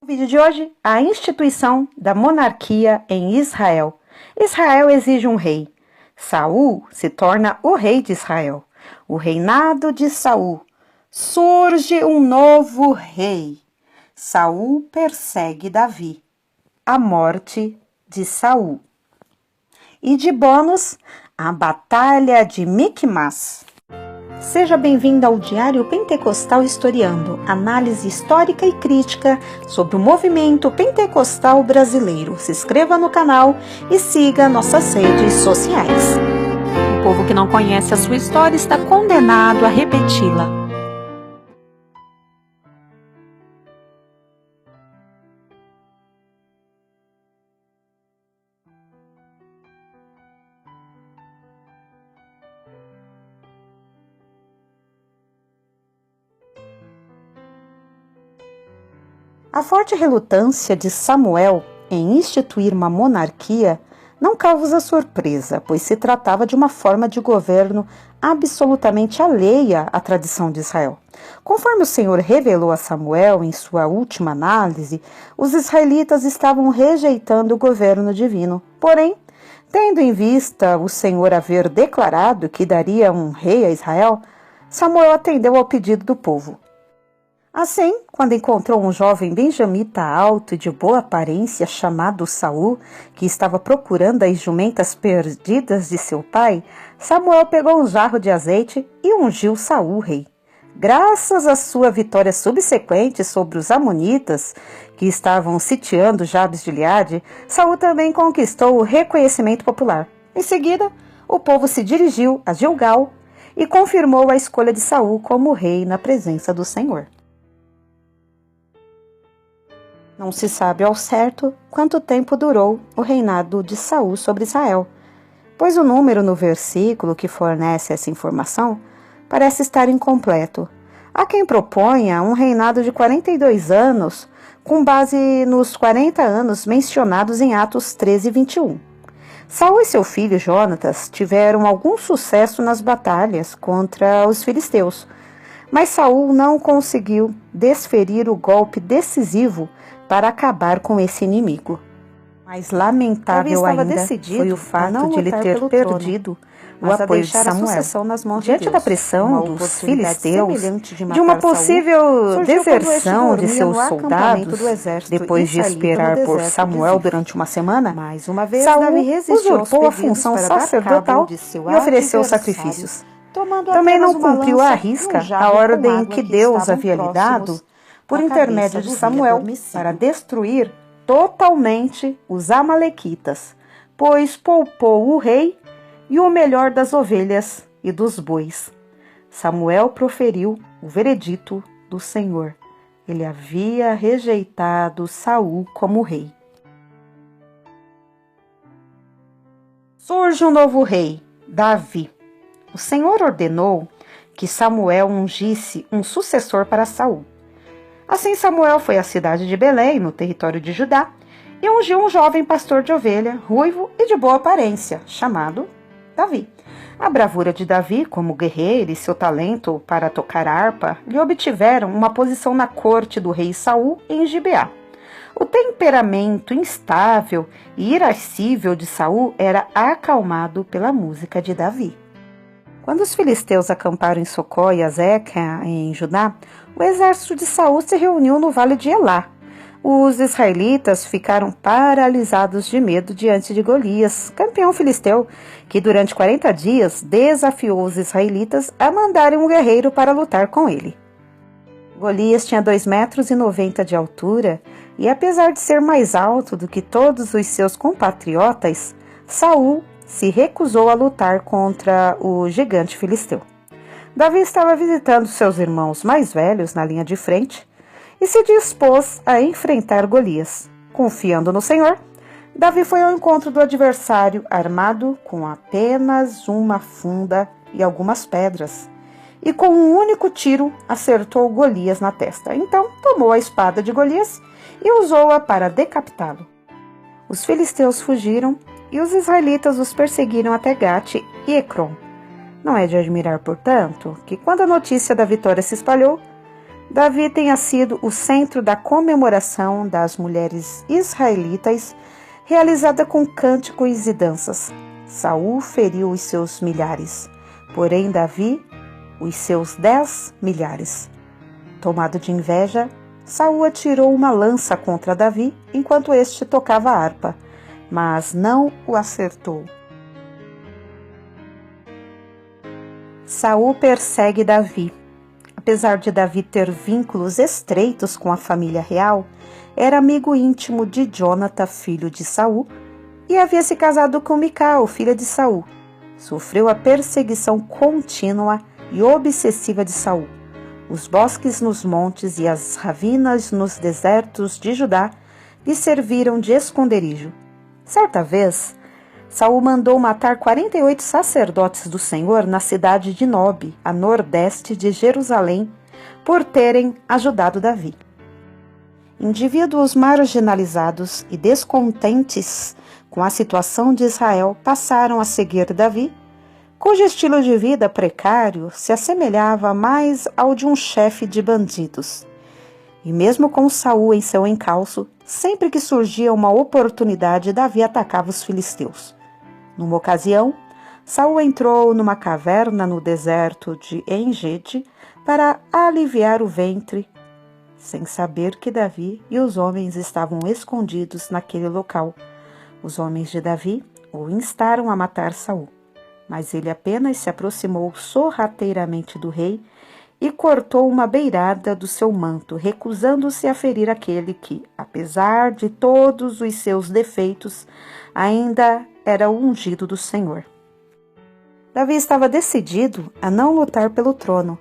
No vídeo de hoje, a instituição da monarquia em Israel. Israel exige um rei. Saul se torna o rei de Israel. O reinado de Saul. Surge um novo rei. Saul persegue Davi. A morte de Saul. E de bônus, a Batalha de Miquimás. Seja bem-vindo ao Diário Pentecostal Historiando, análise histórica e crítica sobre o movimento pentecostal brasileiro. Se inscreva no canal e siga nossas redes sociais. O povo que não conhece a sua história está condenado a repeti-la. A forte relutância de Samuel em instituir uma monarquia não causa surpresa, pois se tratava de uma forma de governo absolutamente alheia à tradição de Israel. Conforme o Senhor revelou a Samuel em sua última análise, os israelitas estavam rejeitando o governo divino. Porém, tendo em vista o Senhor haver declarado que daria um rei a Israel, Samuel atendeu ao pedido do povo. Assim, quando encontrou um jovem benjamita alto e de boa aparência chamado Saul, que estava procurando as jumentas perdidas de seu pai, Samuel pegou um jarro de azeite e ungiu Saul rei. Graças à sua vitória subsequente sobre os amonitas, que estavam sitiando Jabes de Gileade, Saul também conquistou o reconhecimento popular. Em seguida, o povo se dirigiu a Gilgal e confirmou a escolha de Saul como rei na presença do Senhor. Não se sabe ao certo quanto tempo durou o reinado de Saul sobre Israel, pois o número no versículo que fornece essa informação parece estar incompleto. Há quem proponha um reinado de 42 anos, com base nos 40 anos mencionados em Atos 13 e 21. Saul e seu filho Jonatas tiveram algum sucesso nas batalhas contra os filisteus, mas Saul não conseguiu desferir o golpe decisivo para acabar com esse inimigo. Mais lamentável ainda foi o fato de ele ter perdido o apoio de Samuel. Diante da pressão dos filisteus, de uma possível deserção de seus soldados, depois de esperar por Samuel durante uma semana, Saul usurpou a função sacerdotal e ofereceu sacrifícios. Também não cumpriu à risca a ordem que Deus havia lhe dado por intermédio de Samuel para destruir totalmente os amalequitas, pois poupou o rei e o melhor das ovelhas e dos bois. Samuel proferiu o veredito do Senhor. Ele havia rejeitado Saul como rei. Surge um novo rei, Davi. O Senhor ordenou que Samuel ungisse um sucessor para Saul. Assim Samuel foi à cidade de Belém, no território de Judá, e ungiu um jovem pastor de ovelha, ruivo e de boa aparência, chamado Davi. A bravura de Davi como guerreiro e seu talento para tocar harpa lhe obtiveram uma posição na corte do rei Saul em Gibeá. O temperamento instável e irascível de Saul era acalmado pela música de Davi. Quando os filisteus acamparam em Socó e Azeca, em Judá, o exército de Saul se reuniu no vale de Elá. Os israelitas ficaram paralisados de medo diante de Golias, campeão filisteu, que durante 40 dias desafiou os israelitas a mandarem um guerreiro para lutar com ele. Golias tinha 2,90 metros de altura e, apesar de ser mais alto do que todos os seus compatriotas, Saul se recusou a lutar contra o gigante filisteu. Davi estava visitando seus irmãos mais velhos na linha de frente e se dispôs a enfrentar Golias. Confiando no Senhor, Davi foi ao encontro do adversário armado com apenas uma funda e algumas pedras, e com um único tiro acertou Golias na testa. Então tomou a espada de Golias e usou-a para decapitá-lo. Os filisteus fugiram e os israelitas os perseguiram até Gate e Ecrom. Não é de admirar, portanto, que quando a notícia da vitória se espalhou, Davi tenha sido o centro da comemoração das mulheres israelitas, realizada com cânticos e danças. Saul feriu os seus milhares, porém Davi os seus 10 milhares. Tomado de inveja, Saul atirou uma lança contra Davi enquanto este tocava a harpa, mas não o acertou. Saul persegue Davi. Apesar de Davi ter vínculos estreitos com a família real, era amigo íntimo de Jonatã, filho de Saul, e havia se casado com Mical, filha de Saul. Sofreu a perseguição contínua e obsessiva de Saul. Os bosques nos montes e as ravinas nos desertos de Judá lhe serviram de esconderijo. Certa vez, Saul mandou matar 48 sacerdotes do Senhor na cidade de Nobe, a nordeste de Jerusalém, por terem ajudado Davi. Indivíduos marginalizados e descontentes com a situação de Israel passaram a seguir Davi, cujo estilo de vida precário se assemelhava mais ao de um chefe de bandidos. E mesmo com Saul em seu encalço, sempre que surgia uma oportunidade, Davi atacava os filisteus. Numa ocasião, Saul entrou numa caverna no deserto de En-Gedi para aliviar o ventre, sem saber que Davi e os homens estavam escondidos naquele local. Os homens de Davi o instaram a matar Saul, mas ele apenas se aproximou sorrateiramente do rei e cortou uma beirada do seu manto, recusando-se a ferir aquele que, apesar de todos os seus defeitos, ainda era o ungido do Senhor. Davi estava decidido a não lutar pelo trono,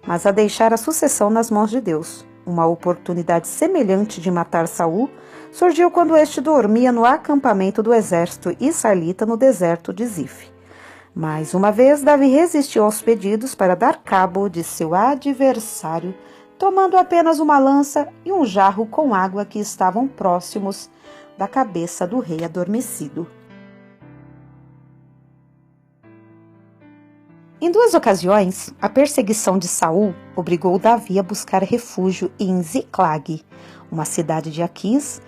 mas a deixar a sucessão nas mãos de Deus. Uma oportunidade semelhante de matar Saul surgiu quando este dormia no acampamento do exército israelita no deserto de Zif. Mais uma vez, Davi resistiu aos pedidos para dar cabo de seu adversário, tomando apenas uma lança e um jarro com água que estavam próximos da cabeça do rei adormecido. Em 2 ocasiões, a perseguição de Saul obrigou Davi a buscar refúgio em Ziclag, uma cidade de Aquis,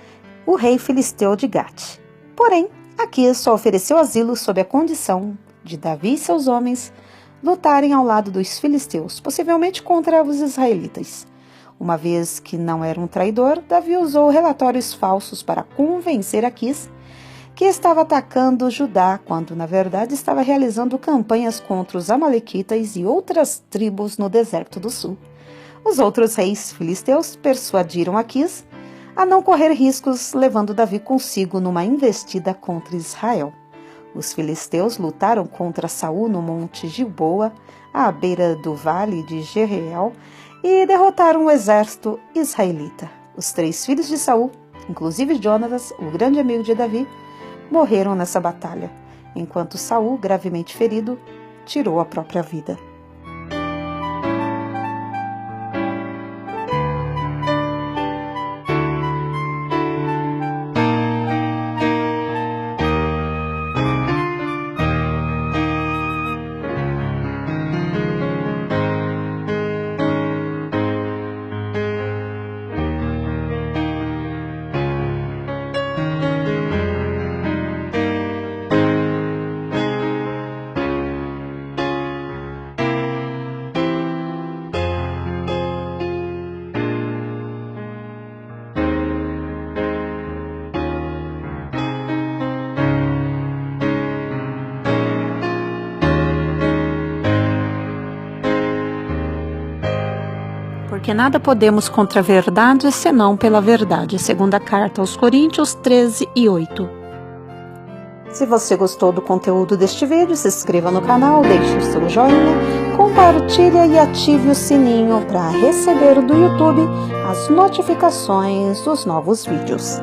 o rei filisteu de Gate. Porém, Aquis só ofereceu asilo sob a condição de Davi e seus homens lutarem ao lado dos filisteus, possivelmente contra os israelitas. Uma vez que não era um traidor, Davi usou relatórios falsos para convencer Aquis que estava atacando Judá, quando na verdade estava realizando campanhas contra os amalequitas e outras tribos no deserto do sul. Os outros reis filisteus persuadiram Aquis a não correr riscos, levando Davi consigo numa investida contra Israel. Os filisteus lutaram contra Saul no monte Gilboa, à beira do vale de Jezreel, e derrotaram o exército israelita. Os 3 filhos de Saul, inclusive Jonatas, o grande amigo de Davi, morreram nessa batalha, enquanto Saul, gravemente ferido, tirou a própria vida. Porque nada podemos contra a verdade, senão pela verdade. Segunda carta aos Coríntios 13:8. Se você gostou do conteúdo deste vídeo, se inscreva no canal, deixe o seu joinha, compartilhe e ative o sininho para receber do YouTube as notificações dos novos vídeos.